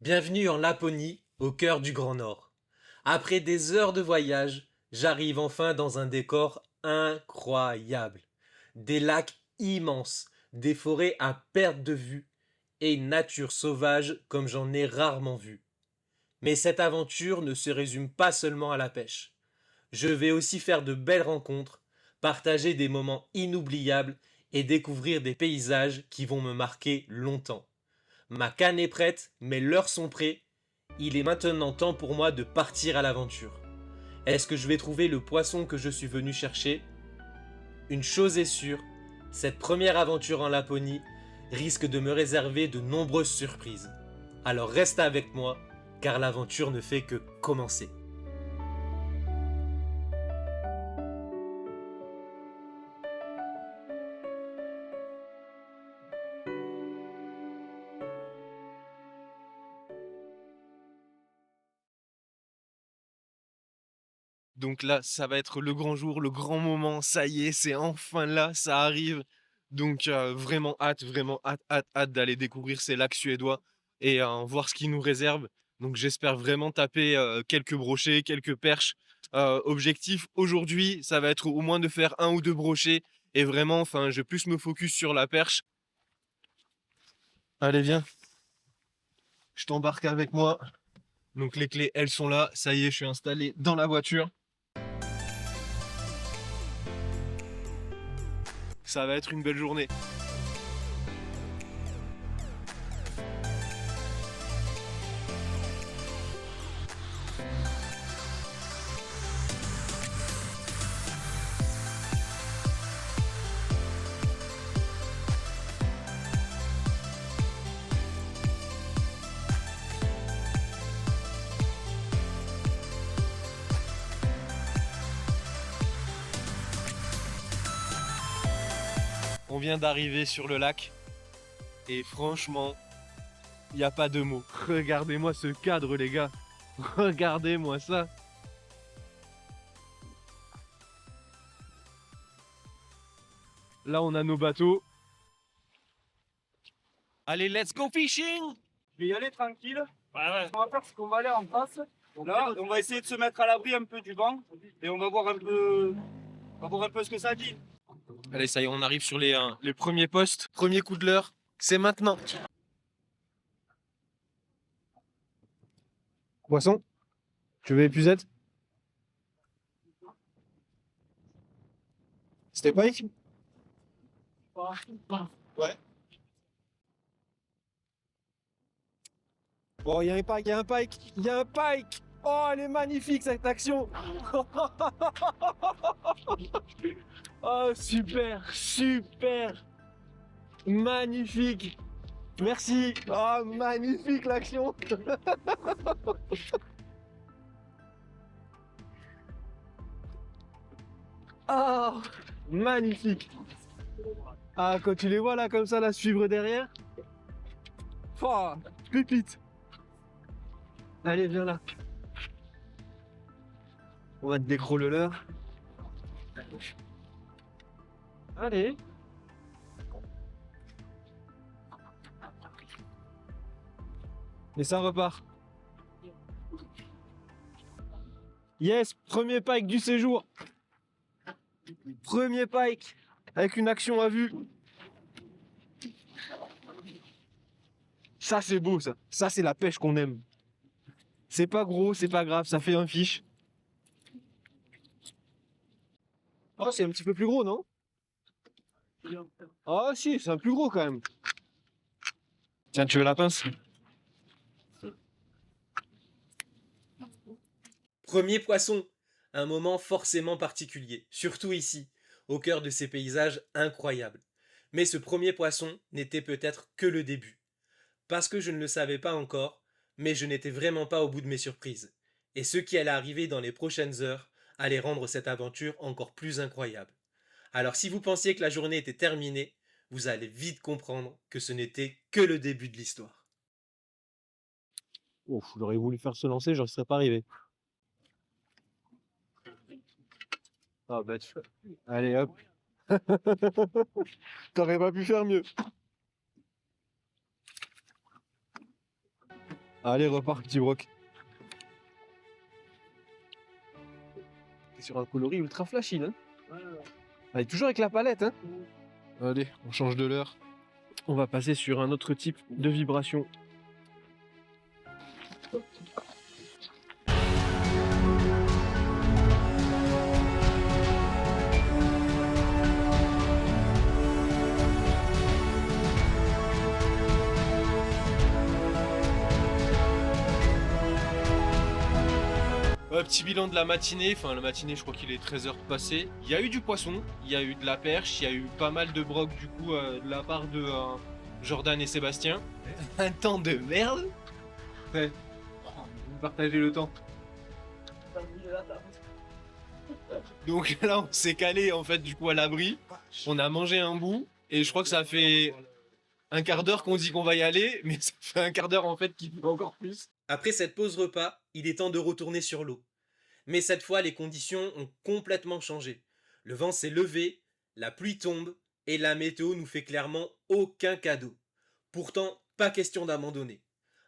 Bienvenue en Laponie, au cœur du Grand Nord. Après des heures de voyage, j'arrive enfin dans un décor incroyable. Des lacs immenses, des forêts à perte de vue et une nature sauvage comme j'en ai rarement vu. Mais cette aventure ne se résume pas seulement à la pêche. Je vais aussi faire de belles rencontres, partager des moments inoubliables et découvrir des paysages qui vont me marquer longtemps. Ma canne est prête, mes leurres sont prêts. Il est maintenant temps pour moi de partir à l'aventure. Est-ce que je vais trouver le poisson que je suis venu chercher? Une chose est sûre, cette première aventure en Laponie risque de me réserver de nombreuses surprises. Alors reste avec moi, car l'aventure ne fait que commencer. Donc là, ça va être le grand jour, le grand moment. Ça y est, c'est enfin là, ça arrive. Donc vraiment hâte, hâte, hâte d'aller découvrir ces lacs suédois et voir ce qu'ils nous réservent. Donc j'espère vraiment taper quelques brochets, quelques perches. Objectif aujourd'hui, ça va être au moins de faire un ou deux brochets et vraiment, enfin, je vais plus me focus sur la perche. Allez, viens, je t'embarque avec moi. Donc les clés, elles sont là. Ça y est, je suis installé dans la voiture. Ça va être une belle journée. On vient d'arriver sur le lac et franchement, il n'y a pas de mots. Regardez-moi ce cadre, les gars. Regardez-moi ça. Là, on a nos bateaux. Allez, let's go fishing! Je vais y aller tranquille. Ce qu'on va faire, c'est qu'on va aller en face. Là, on va essayer de se mettre à l'abri un peu du vent et on va voir un peu, ce que ça dit. Allez, ça y est, on arrive sur les premiers postes. Premier coup de l'heure, c'est maintenant. Poisson, tu veux épuisette? C'était pas ici? Ouais. Oh, il y a un pike, il y a un pike, il y a un pike! Oh, elle est magnifique cette action! Oh, super, super! Magnifique! Merci! Oh, magnifique l'action! Ah, magnifique! Ah, quand tu les vois là comme ça, la suivre derrière. Oh, pépite! Allez, viens là. On va te décro le leurre. Allez. Et ça repart. Yes, premier pike du séjour. Premier pike avec une action à vue. Ça c'est beau ça. Ça c'est la pêche qu'on aime. C'est pas gros, c'est pas grave, ça fait un fiche. Oh, c'est un petit peu plus gros, non? Ah si, c'est un plus gros quand même. Tiens, tu veux la pince? Premier poisson, un moment forcément particulier, surtout ici, au cœur de ces paysages incroyables. Mais ce premier poisson n'était peut-être que le début. Parce que je ne le savais pas encore, mais je n'étais vraiment pas au bout de mes surprises. Et ce qui allait arriver dans les prochaines heures allait rendre cette aventure encore plus incroyable. Alors si vous pensiez que la journée était terminée, vous allez vite comprendre que ce n'était que le début de l'histoire. Ouf, j'aurais voulu faire se lancer, j'en serais pas arrivé. Ah bah tu... Allez hop. T'aurais pas pu faire mieux. Allez, repars, petit broc. T'es sur un coloris ultra flashy, là. Allez, toujours avec la palette, hein. Allez, on change de l'heure. On va passer sur un autre type de vibration. Petit bilan de la matinée, enfin la matinée je crois qu'il est 13h passé. Il y a eu du poisson, il y a eu de la perche, il y a eu pas mal de broc du coup de la part de Jordan et Sébastien. Un temps de merde. Ouais, vous partagez le temps. Donc là on s'est calé en fait du coup à l'abri, on a mangé un bout et je crois que ça fait un quart d'heure qu'on dit qu'on va y aller, mais ça fait un quart d'heure en fait qu'il fait encore plus. Après cette pause repas, il est temps de retourner sur l'eau. Mais cette fois, les conditions ont complètement changé. Le vent s'est levé, la pluie tombe, et la météo nous fait clairement aucun cadeau. Pourtant, pas question d'abandonner.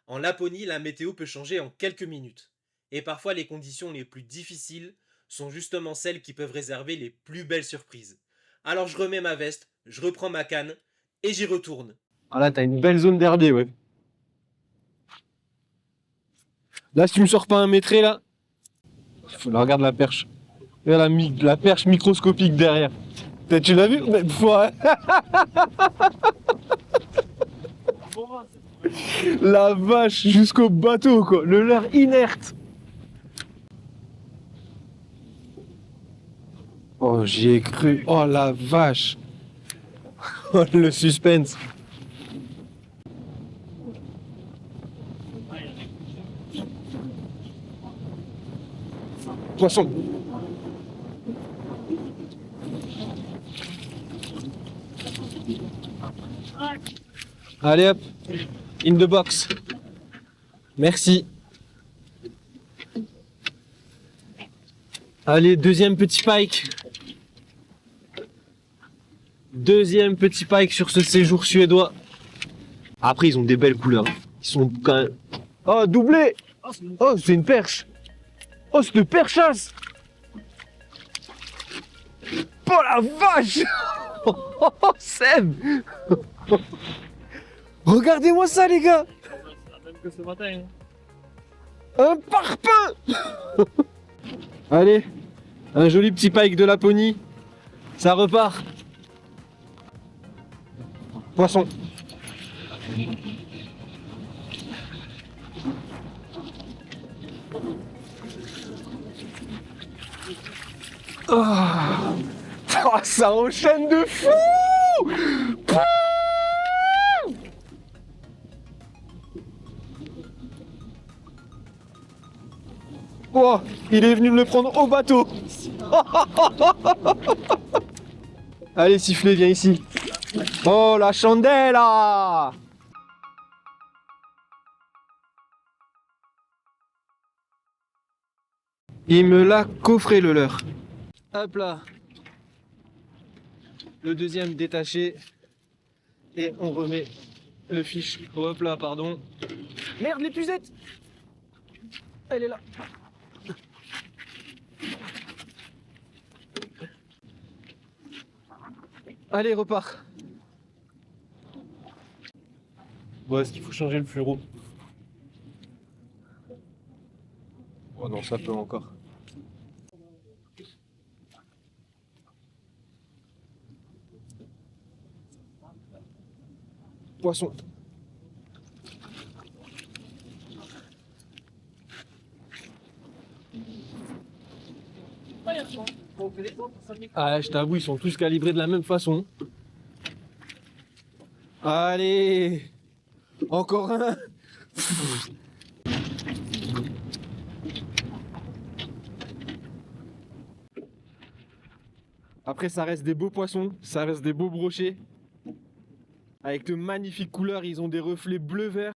En Laponie, la météo peut changer en quelques minutes. Et parfois, les conditions les plus difficiles sont justement celles qui peuvent réserver les plus belles surprises. Alors je remets ma veste, je reprends ma canne, et j'y retourne. Ah là t'as une belle zone d'herbier, ouais. Là si tu me sors pas un métré là, regarde la perche. Regarde la perche microscopique derrière. Tu l'as vu? Ouais. La vache jusqu'au bateau quoi, le leurre inerte. Oh j'y ai cru, oh la vache. Oh le suspense. Poisson. Allez hop, in the box. Merci. Allez, deuxième petit pike. Deuxième petit pike sur ce séjour suédois. Après, ils ont des belles couleurs. Ils sont quand même... Oh, doublé. Oh, c'est une perche. Oh, c'est une perchasse. Oh la vache. Oh, Seb. Regardez-moi ça, les gars. Même que ce matin. Un parpaing. Allez, un joli petit pike de Laponie. Ça repart. Poisson. Oh. Oh, ça enchaîne de fou. Oh, il est venu me le prendre au bateau. Allez, sifflet, viens ici. Oh, la chandelle là. Il me l'a coffré le leurre. Hop là. Le deuxième détaché. Et on remet le fiche. Hop là, pardon. Merde, l'épuisette. Elle est là. Allez, repars. Bon, est-ce qu'il faut changer le fluoro? Oh non, ça peut encore. Poisson. Ah, je t'avoue, ils sont tous calibrés de la même façon. Allez, encore un. Après, ça reste des beaux poissons, ça reste des beaux brochets. Avec de magnifiques couleurs, ils ont des reflets bleu-vert.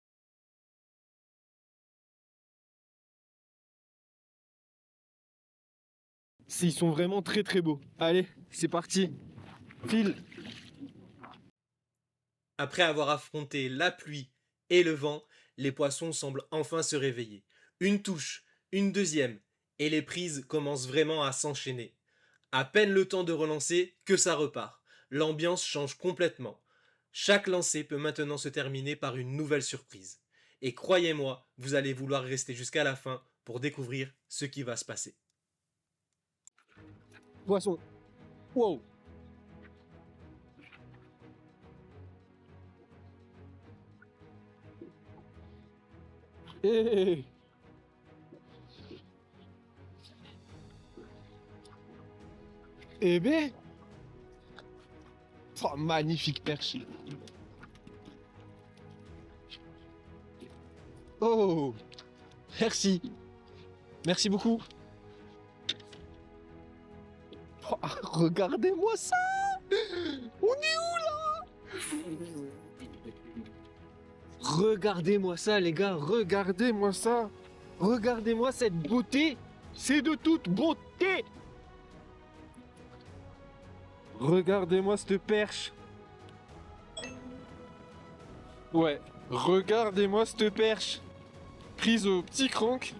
Ils sont vraiment très très beaux. Allez, c'est parti. File. Après avoir affronté la pluie et le vent, les poissons semblent enfin se réveiller. Une touche, une deuxième, et les prises commencent vraiment à s'enchaîner. À peine le temps de relancer que ça repart. L'ambiance change complètement. Chaque lancer peut maintenant se terminer par une nouvelle surprise. Et croyez-moi, vous allez vouloir rester jusqu'à la fin pour découvrir ce qui va se passer. Poisson. Wow. Hey. Eh ben. Oh, magnifique perche. Oh. Merci. Merci beaucoup. Oh, regardez-moi ça. On est où là? Regardez-moi ça les gars, regardez-moi ça. Regardez-moi cette beauté. C'est de toute beauté. Regardez-moi cette perche. Ouais, regardez-moi cette perche. Prise au petit crank.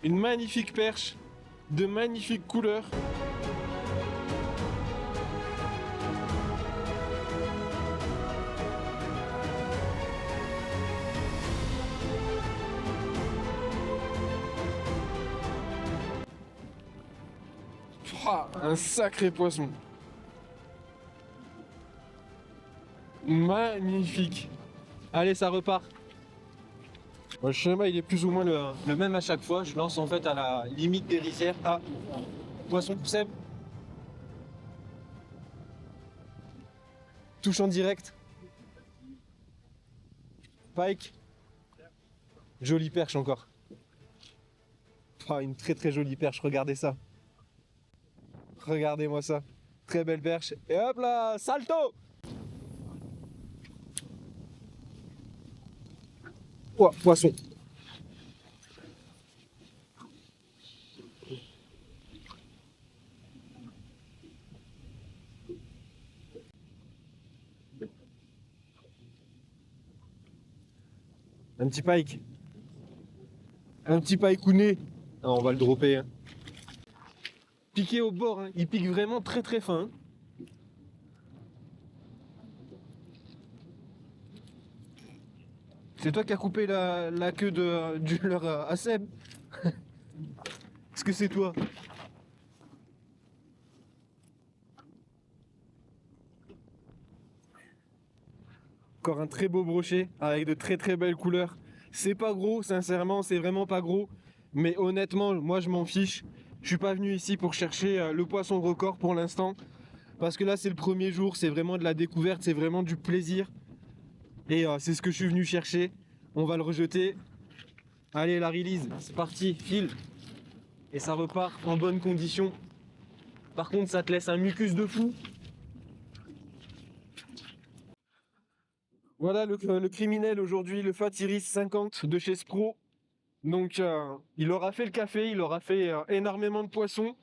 Une magnifique perche. De magnifiques couleurs. Un sacré poisson. Magnifique. Allez, ça repart. Le schéma, il est plus ou moins le même à chaque fois. Je lance en fait à la limite des rizières. Ah, poisson, Seb. Touche en direct. Pike. Jolie perche encore. Ah, une très très jolie perche, regardez ça. Regardez-moi ça. Très belle perche. Et hop là, salto! Oh, poisson. Un petit pike. Un petit pikounet. Ah, on va le dropper. Hein. Piqué au bord, hein. Il pique vraiment très très fin. Hein. C'est toi qui as coupé la queue du leur à Seb. Est-ce que c'est toi? Encore un très beau brochet avec de très très belles couleurs. C'est pas gros, sincèrement, c'est vraiment pas gros. Mais honnêtement, moi je m'en fiche. Je suis pas venu ici pour chercher le poisson record pour l'instant. Parce que là c'est le premier jour, c'est vraiment de la découverte, c'est vraiment du plaisir. Et c'est ce que je suis venu chercher. On va le rejeter. Allez, la release, c'est parti, file. Et ça repart en bonne condition. Par contre, ça te laisse un mucus de fou. Voilà le criminel aujourd'hui, le Fat Iris 50 de chez Spro. Donc il aura fait le café, il aura fait énormément de poissons.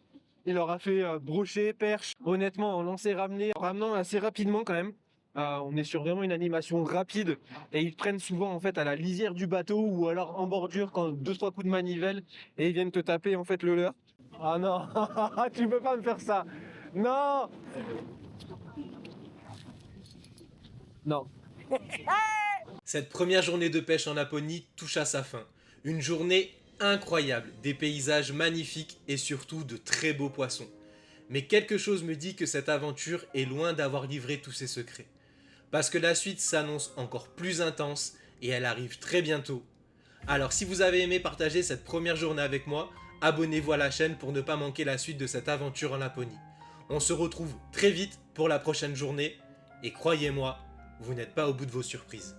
Il aura fait brochet, perche. Honnêtement, en lancer ramenant assez rapidement quand même. On est sur vraiment une animation rapide et ils prennent souvent en fait à la lisière du bateau ou alors en bordure quand 2-3 coups de manivelle et ils viennent te taper en fait le leurre. Ah non, tu peux pas me faire ça. Non. Non. Cette première journée de pêche en Laponie touche à sa fin. Une journée incroyable, des paysages magnifiques et surtout de très beaux poissons. Mais quelque chose me dit que cette aventure est loin d'avoir livré tous ses secrets. Parce que la suite s'annonce encore plus intense et elle arrive très bientôt. Alors si vous avez aimé partager cette première journée avec moi, abonnez-vous à la chaîne pour ne pas manquer la suite de cette aventure en Laponie. On se retrouve très vite pour la prochaine journée et croyez-moi, vous n'êtes pas au bout de vos surprises.